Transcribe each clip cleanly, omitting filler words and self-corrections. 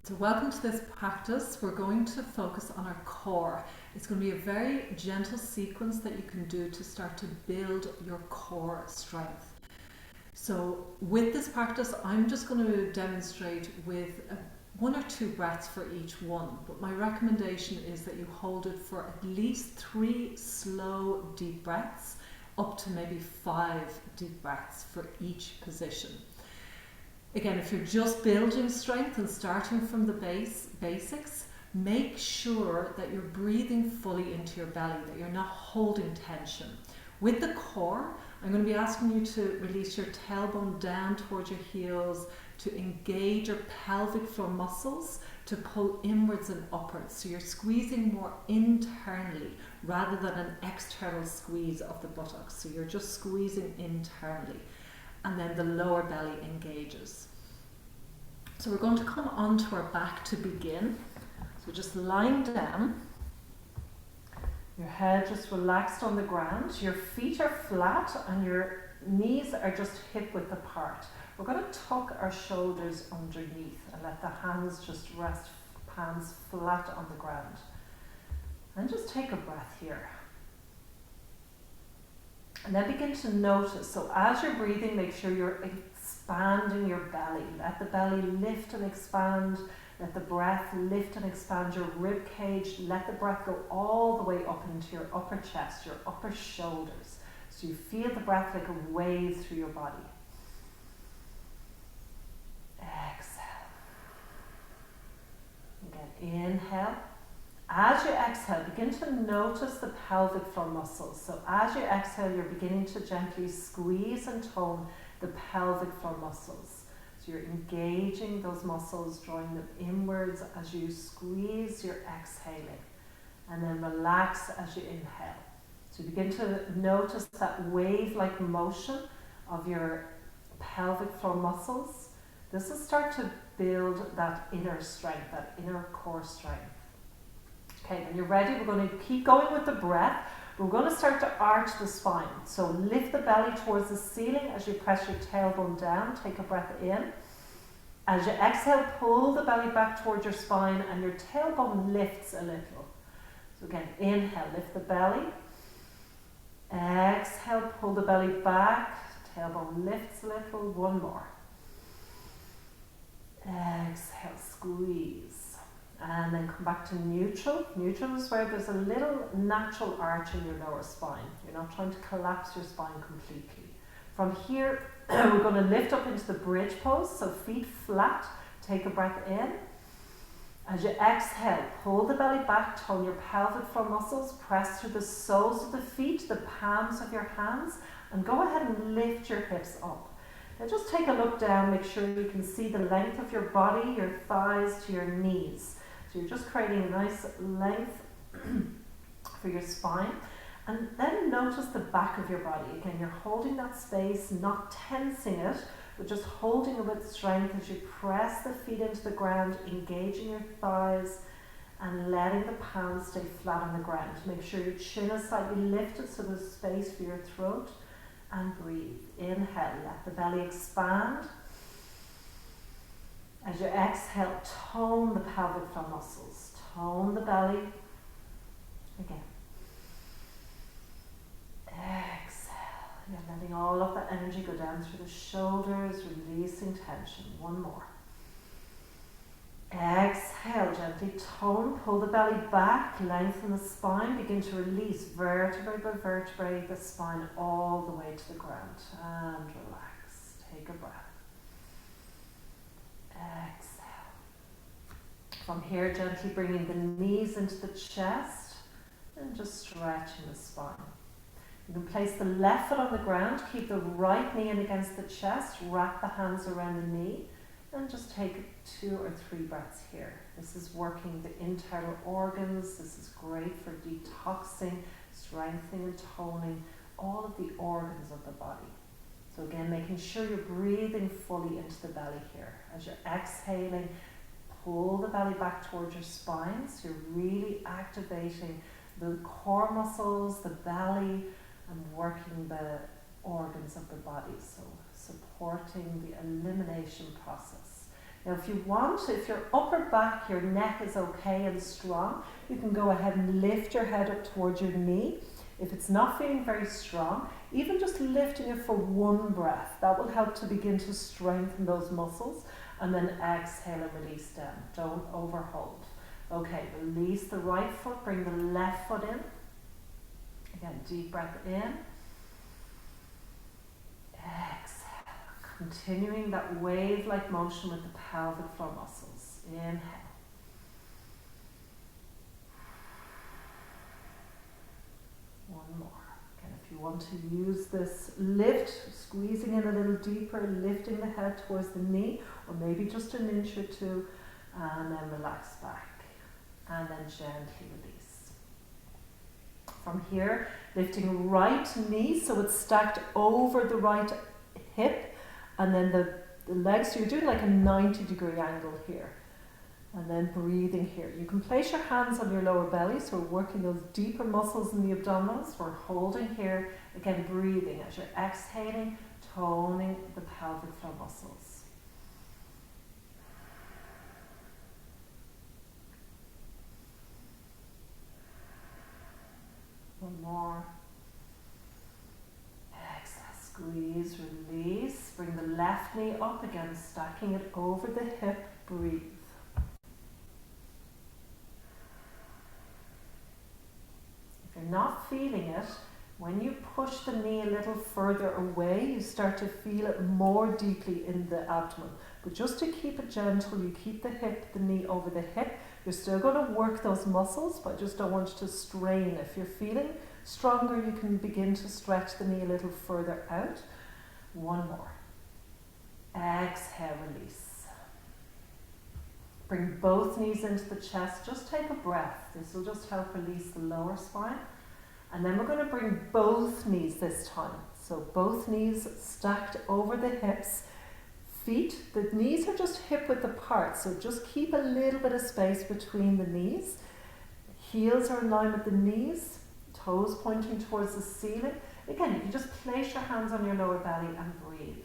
So welcome to this practice. We're going to focus on our core. It's going to be a very gentle sequence that you can do to start to build your core strength. So with this practice, I'm just going to demonstrate with one or two breaths for each one. But my recommendation is that you hold it for at least 3 slow, deep breaths, up to maybe 5 deep breaths for each position. Again, if you're just building strength and starting from the basics, make sure that you're breathing fully into your belly, that you're not holding tension. With the core, I'm going to be asking you to release your tailbone down towards your heels, to engage your pelvic floor muscles, to pull inwards and upwards. So you're squeezing more internally rather than an external squeeze of the buttocks. So you're just squeezing internally. And then the lower belly engages. So we're going to come onto our back to begin. So just lying down, your head just relaxed on the ground, your feet are flat and your knees are just hip width apart. We're going to tuck our shoulders underneath and let the hands just rest, palms flat on the ground. And just take a breath here. And then begin to notice, so as you're breathing, make sure you're expanding your belly. Let the belly lift and expand. Let the breath lift and expand your rib cage. Let the breath go all the way up into your upper chest, your upper shoulders. So you feel the breath like a wave through your body. Exhale. Again, inhale. As you exhale, begin to notice the pelvic floor muscles. So as you exhale, you're beginning to gently squeeze and tone the pelvic floor muscles. So you're engaging those muscles, drawing them inwards as you squeeze, you're exhaling. And then relax as you inhale. So begin to notice that wave-like motion of your pelvic floor muscles. This will start to build that inner strength, that inner core strength. Okay, when you're ready, we're going to keep going with the breath. We're going to start to arch the spine. So lift the belly towards the ceiling as you press your tailbone down. Take a breath in. As you exhale, pull the belly back towards your spine and your tailbone lifts a little. So again, inhale, lift the belly. Exhale, pull the belly back. Tailbone lifts a little. One more. Exhale, squeeze. And then come back to neutral. Neutral is where there's a little natural arch in your lower spine. You're not trying to collapse your spine completely. From here, we're going to lift up into the bridge pose. So feet flat. Take a breath in. As you exhale, pull the belly back, tone your pelvic floor muscles, press through the soles of the feet, the palms of your hands, and go ahead and lift your hips up. Now just take a look down, make sure you can see the length of your body, your thighs to your knees. So you're just creating a nice length for your spine. And then notice the back of your body. Again, you're holding that space, not tensing it, but just holding it with strength as you press the feet into the ground, engaging your thighs and letting the palms stay flat on the ground. Make sure your chin is slightly lifted so there's space for your throat. And breathe. Inhale, let the belly expand. As you exhale, tone the pelvic floor muscles. Tone the belly. Again. Exhale. You're letting all of that energy go down through the shoulders, releasing tension. One more. Exhale, gently tone, pull the belly back, lengthen the spine, begin to release vertebrae by vertebrae, the spine all the way to the ground. And relax. Take a breath. Exhale. From here, gently bringing the knees into the chest and just stretching the spine. You can place the left foot on the ground, keep the right knee in against the chest, wrap the hands around the knee. And just take 2 or 3 breaths here. This is working the internal organs. This is great for detoxing, strengthening and toning all of the organs of the body. So again, making sure you're breathing fully into the belly here. As you're exhaling, pull the belly back towards your spine. So you're really activating the core muscles, the belly, and working the organs of the body. So supporting the elimination process. Now if you want, if your upper back, your neck is okay and strong, you can go ahead and lift your head up towards your knee. If it's not feeling very strong, even just lifting it for one breath, that will help to begin to strengthen those muscles. And then exhale and release down. Don't overhold. Okay, release the right foot, bring the left foot in. Again, deep breath in. Exhale. Continuing that wave-like motion with the pelvic floor muscles. Inhale. One more. Again, if you want to use this lift, squeezing in a little deeper, lifting the head towards the knee, or maybe just an inch or two, and then relax back. And then gently release. From here, lifting right knee, so it's stacked over the right hip, and then the legs, so you're doing like a 90-degree angle here. And then breathing here. You can place your hands on your lower belly, so we're working those deeper muscles in the abdominals. We're holding here, again breathing as you're exhaling, toning the pelvic floor muscles. One more. Exhale, squeeze, release. Bring the left knee up again, stacking it over the hip. Breathe. If you're not feeling it, when you push the knee a little further away, you start to feel it more deeply in the abdomen. But just to keep it gentle, you keep the knee over the hip. You're still going to work those muscles, but I just don't want you to strain. If you're feeling stronger, you can begin to stretch the knee a little further out. One more. Exhale, release. Bring both knees into the chest. Just take a breath. This will just help release the lower spine. And then we're going to bring both knees this time. So both knees stacked over the hips. Feet, the knees are just hip width apart, so just keep a little bit of space between the knees. Heels are in line with the knees, toes pointing towards the ceiling. Again, you can just place your hands on your lower belly and breathe.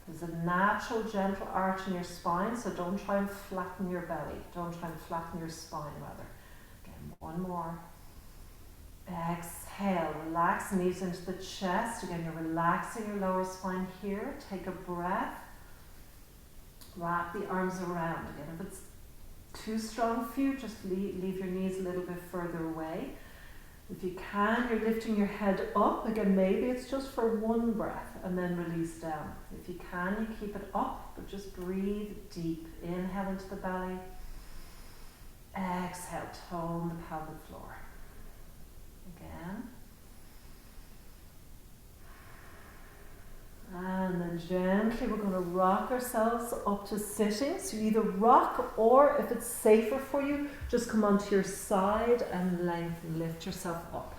There's a natural, gentle arch in your spine, so don't try and flatten your belly. Don't try and flatten your spine, rather. Again, one more. Exhale, relax knees into the chest. Again, you're relaxing your lower spine here. Take a breath. Wrap the arms around. Again, if it's too strong for you, just leave your knees a little bit further away. If you can, you're lifting your head up. Again, maybe it's just for one breath and then release down. If you can, you keep it up, but just breathe deep. Inhale into the belly. Exhale, tone the pelvic floor. Again. And then gently we're going to rock ourselves up to sitting. So you either rock, or if it's safer for you, just come onto your side and lengthen, lift yourself up.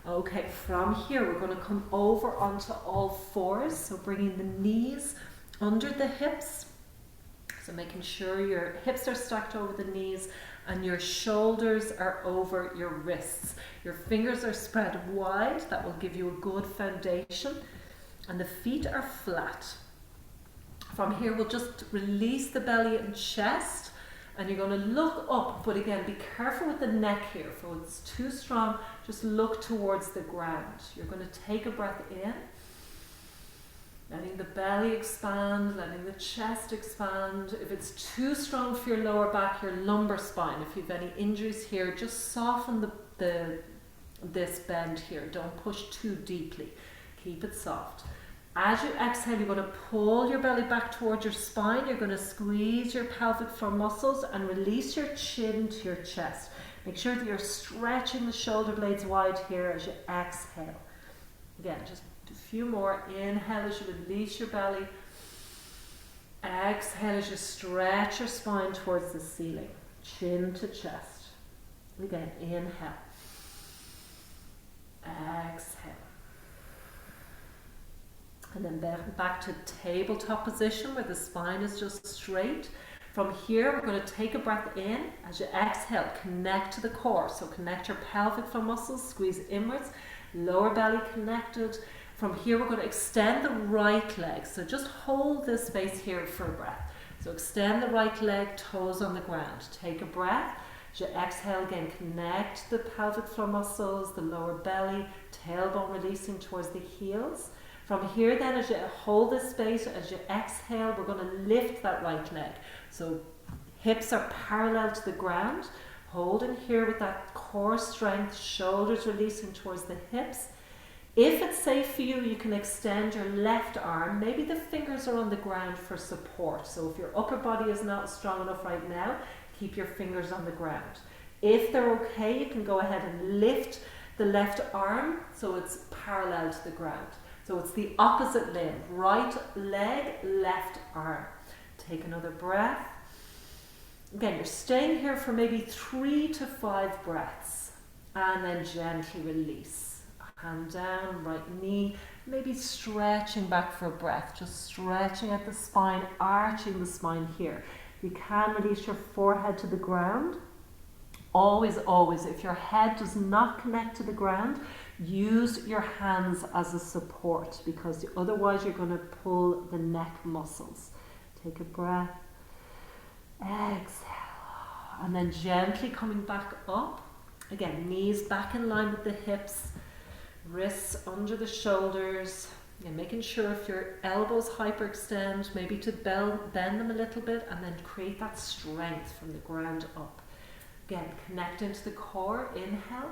Okay, from here we're going to come over onto all fours. So bringing the knees under the hips. So making sure your hips are stacked over the knees and your shoulders are over your wrists. Your fingers are spread wide. That will give you a good foundation. And the feet are flat. From here, we'll just release the belly and chest. And you're going to look up, but again, be careful with the neck here. If it's too strong, just look towards the ground. You're going to take a breath in. Letting the belly expand, letting the chest expand. If it's too strong for your lower back, your lumbar spine, if you have any injuries here, just soften this bend here. Don't push too deeply. Keep it soft. As you exhale, you're going to pull your belly back towards your spine. You're going to squeeze your pelvic floor muscles and release your chin to your chest. Make sure that you're stretching the shoulder blades wide here as you exhale. Again, just a few more. Inhale as you release your belly. Exhale as you stretch your spine towards the ceiling. Chin to chest. Again, inhale. Exhale. And then back to tabletop position where the spine is just straight. From here, we're going to take a breath in. As you exhale, connect to the core. So connect your pelvic floor muscles, squeeze inwards, lower belly connected. From here, we're going to extend the right leg. So just hold this space here for a breath. So extend the right leg, toes on the ground. Take a breath. As you exhale again, connect the pelvic floor muscles, the lower belly, tailbone releasing towards the heels. From here then, as you hold this space, as you exhale, we're going to lift that right leg. So hips are parallel to the ground. Holding here with that core strength, shoulders releasing towards the hips. If it's safe for you, you can extend your left arm. Maybe the fingers are on the ground for support. So if your upper body is not strong enough right now, keep your fingers on the ground. If they're okay, you can go ahead and lift the left arm so it's parallel to the ground. So it's the opposite limb, right leg, left arm. Take another breath. Again, you're staying here for maybe 3 to 5 breaths, and then gently release. Hand down, right knee, maybe stretching back for a breath, just stretching at the spine, arching the spine here. You can release your forehead to the ground. Always, always, if your head does not connect to the ground, use your hands as a support, because otherwise you're going to pull the neck muscles. Take a breath. Exhale. And then gently coming back up. Again, knees back in line with the hips. Wrists under the shoulders, and making sure if your elbows hyperextend, maybe to bend them a little bit, and then create that strength from the ground up. Again, connect into the core. Inhale.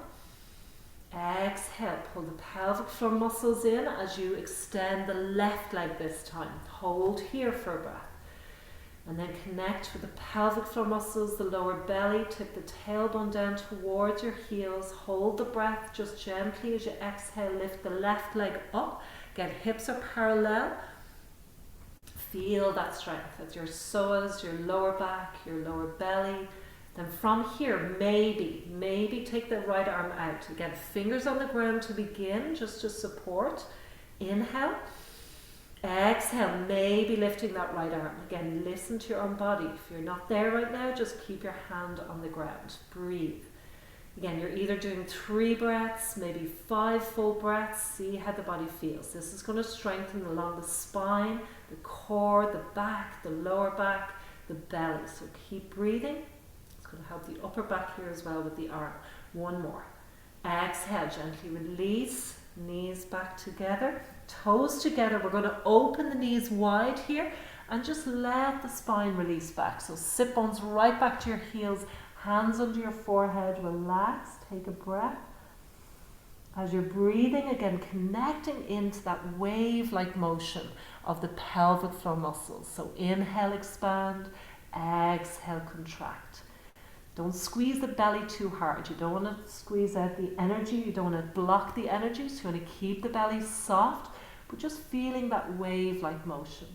Exhale. Pull the pelvic floor muscles in as you extend the left leg this time. Hold here for a breath. And then connect with the pelvic floor muscles, the lower belly. Tip the tailbone down towards your heels. Hold the breath just gently as you exhale. Lift the left leg up. Again, hips are parallel. Feel that strength as your psoas, your lower back, your lower belly. Then from here, maybe take the right arm out. Again, fingers on the ground to begin, just to support. Inhale. Exhale, maybe lifting that right arm. Again, listen to your own body. If you're not there right now, just keep your hand on the ground. Breathe. Again, you're either doing 3 breaths, maybe 5 full breaths. See how the body feels. This is going to strengthen along the spine, the core, the back, the lower back, the belly. So keep breathing. It's going to help the upper back here as well with the arm. One more. Exhale, gently release. Knees back together. Toes together. We're going to open the knees wide here and just let the spine release back. So sit bones right back to your heels, hands under your forehead, relax, take a breath. As you're breathing, again, connecting into that wave-like motion of the pelvic floor muscles. So inhale, expand, exhale, contract. Don't squeeze the belly too hard. You don't want to squeeze out the energy. You don't want to block the energy. So you want to keep the belly soft, but just feeling that wave-like motion.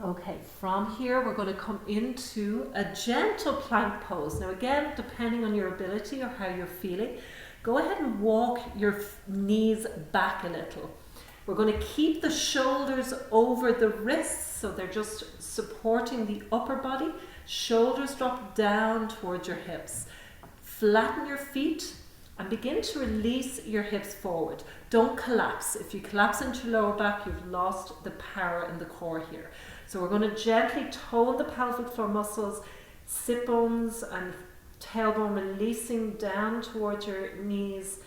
Okay, from here we're going to come into a gentle plank pose. Now again, depending on your ability or how you're feeling, go ahead and walk your knees back a little. We're going to keep the shoulders over the wrists, so they're just supporting the upper body. Shoulders drop down towards your hips. Flatten your feet and begin to release your hips forward. Don't collapse. If you collapse into your lower back, you've lost the power in the core here. So we're going to gently tone the pelvic floor muscles, sit bones and tailbone releasing down towards your knees.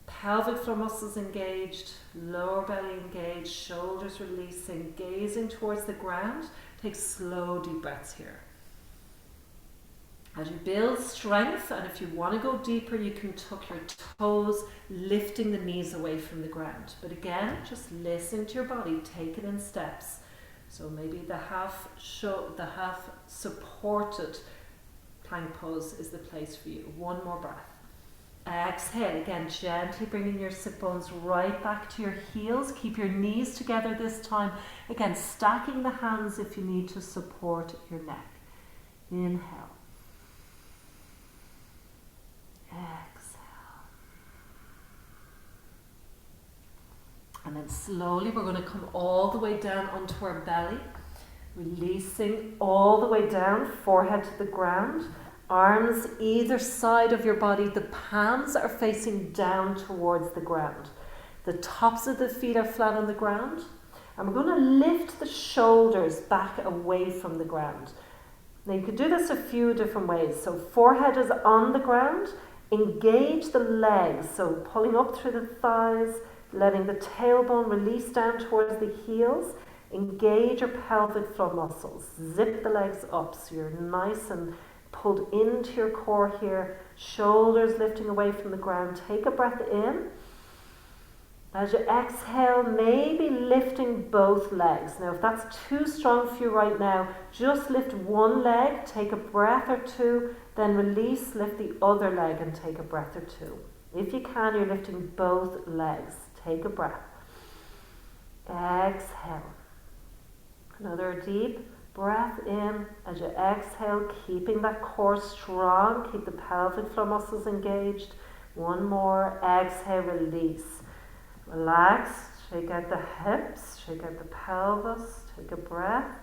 Pelvic floor muscles engaged, lower belly engaged, shoulders releasing, gazing towards the ground. Take slow deep breaths here. As you build strength, and if you want to go deeper, you can tuck your toes, lifting the knees away from the ground. But again, just listen to your body, take it in steps. So maybe the half supported plank pose is the place for you. One more breath. Exhale, again, gently bringing your sit bones right back to your heels. Keep your knees together this time. Again, stacking the hands if you need to support your neck. Inhale. Exhale. And then slowly we're going to come all the way down onto our belly. Releasing all the way down, forehead to the ground. Arms either side of your body, the palms are facing down towards the ground. The tops of the feet are flat on the ground. And we're going to lift the shoulders back away from the ground. Now you could do this a few different ways. So forehead is on the ground. Engage the legs. So pulling up through the thighs, letting the tailbone release down towards the heels. Engage your pelvic floor muscles. Zip the legs up so you're nice and pulled into your core here. Shoulders lifting away from the ground. Take a breath in. As you exhale, maybe lifting both legs. Now, if that's too strong for you right now, just lift one leg, take a breath or two, then release, lift the other leg and take a breath or two. If you can, you're lifting both legs. Take a breath. Exhale. Another deep breath in as you exhale, keeping that core strong. Keep the pelvic floor muscles engaged. One more. Exhale, release. Relax, shake out the hips, shake out the pelvis, take a breath.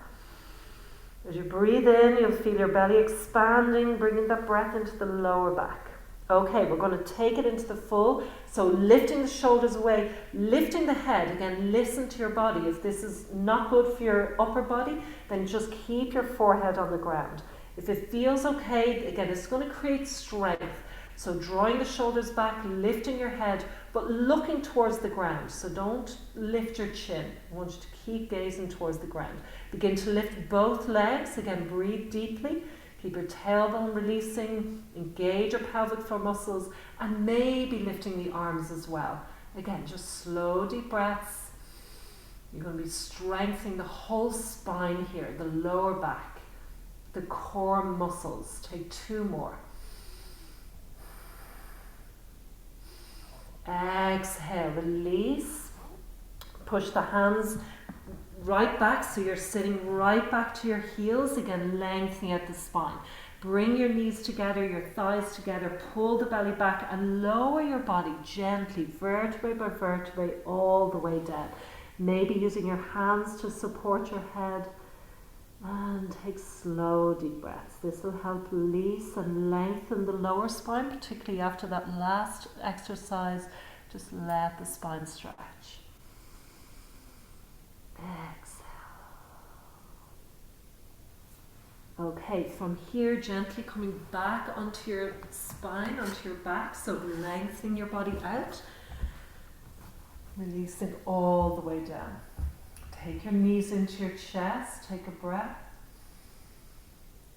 As you breathe in, you'll feel your belly expanding, bringing that breath into the lower back. Okay, we're going to take it into the full. So lifting the shoulders away, lifting the head. Again, listen to your body. If this is not good for your upper body, then just keep your forehead on the ground. If it feels okay, again, it's going to create strength. So drawing the shoulders back, lifting your head, but looking towards the ground. So don't lift your chin. I want you to keep gazing towards the ground. Begin to lift both legs. Again, breathe deeply. Keep your tailbone releasing. Engage your pelvic floor muscles and maybe lifting the arms as well. Again, just slow, deep breaths. You're going to be strengthening the whole spine here, the lower back, the core muscles. Take two more. Exhale, release. Push the hands right back so you're sitting right back to your heels. Again, lengthening out the spine. Bring your knees together, your thighs together. Pull the belly back and lower your body gently, vertebrae by vertebrae, all the way down. Maybe using your hands to support your head. And take slow, deep breaths. This will help release and lengthen the lower spine, particularly after that last exercise. Just let the spine stretch. Exhale. Okay, from here, gently coming back onto your spine, onto your back, so lengthening your body out. Releasing all the way down. Take your knees into your chest, take a breath.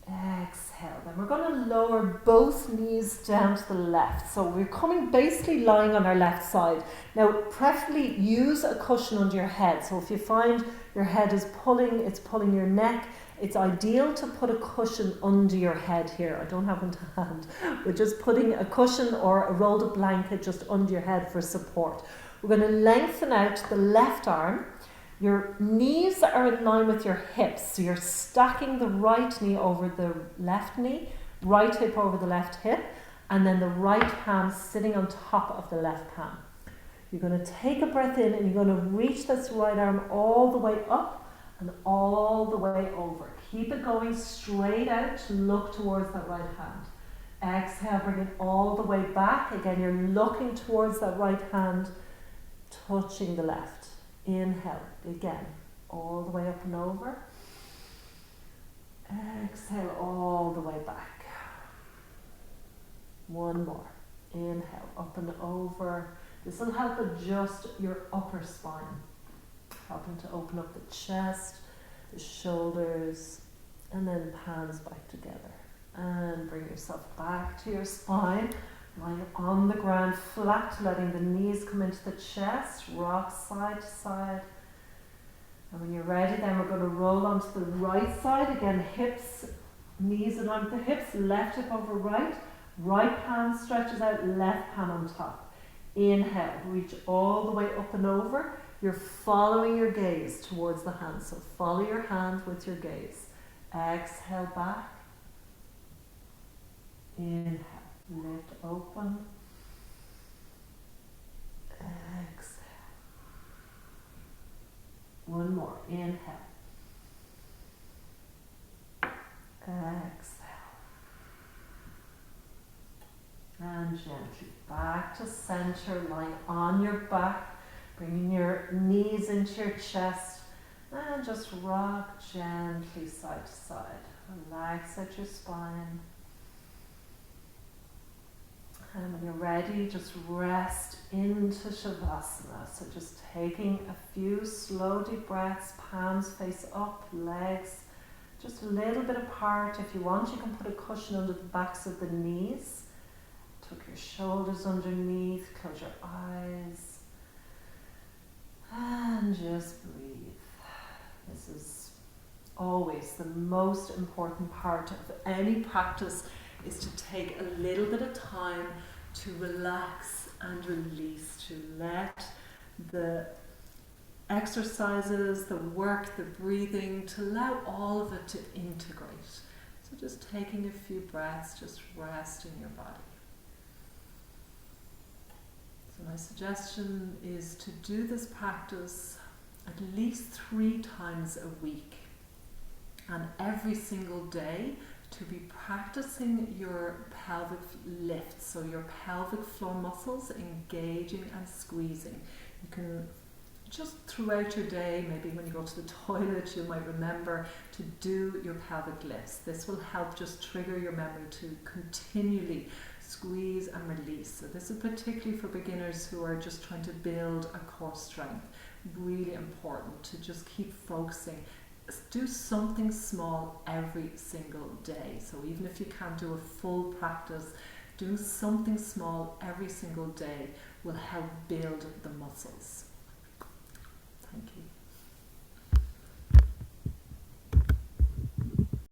Exhale. Then we're going to lower both knees down to the left. So we're coming basically lying on our left side. Now, preferably use a cushion under your head. So if you find your head is pulling, it's pulling your neck, it's ideal to put a cushion under your head here. I don't have one to hand, but just putting a cushion or a rolled up blanket just under your head for support. We're going to lengthen out the left arm. Your knees are in line with your hips, so you're stacking the right knee over the left knee, right hip over the left hip, and then the right hand sitting on top of the left hand. You're going to take a breath in and you're going to reach this right arm all the way up and all the way over. Keep it going straight out, look towards that right hand. Exhale, bring it all the way back. Again, you're looking towards that right hand, touching the left. Inhale, again, all the way up and over. Exhale, all the way back. One more. Inhale, up and over. This will help adjust your upper spine, helping to open up the chest, the shoulders, and then hands back together. And bring yourself back to your spine. Lying on the ground flat, letting the knees come into the chest, rock side to side. And when you're ready, then we're going to roll onto the right side. Again, hips, knees in line with the hips, left hip over right. Right hand stretches out, left hand on top. Inhale, reach all the way up and over. You're following your gaze towards the hand. So follow your hand with your gaze. Exhale back. Inhale. Lift open. Exhale. One more. Inhale. Exhale. And gently back to center, lying on your back. Bringing your knees into your chest and just rock gently side to side. Relax out your spine. And when you're ready, just rest into Shavasana. So just taking a few slow deep breaths, palms face up, legs just a little bit apart. If you want, you can put a cushion under the backs of the knees. Tuck your shoulders underneath, close your eyes, and just breathe. This is always the most important part of any practice, is to take a little bit of time to relax and release, to let the exercises, the work, the breathing, to allow all of it to integrate. So just taking a few breaths, just rest in your body. So my suggestion is to do this practice at least 3 times a week, and every single day to be practicing your pelvic lift, so your pelvic floor muscles engaging and squeezing. You can just throughout your day, maybe when you go to the toilet, you might remember to do your pelvic lifts. This will help just trigger your memory to continually squeeze and release. So this is particularly for beginners who are just trying to build a core strength. Really important to just keep focusing. Do something small every single day. So even if you can't do a full practice, doing something small every single day will help build the muscles. Thank you.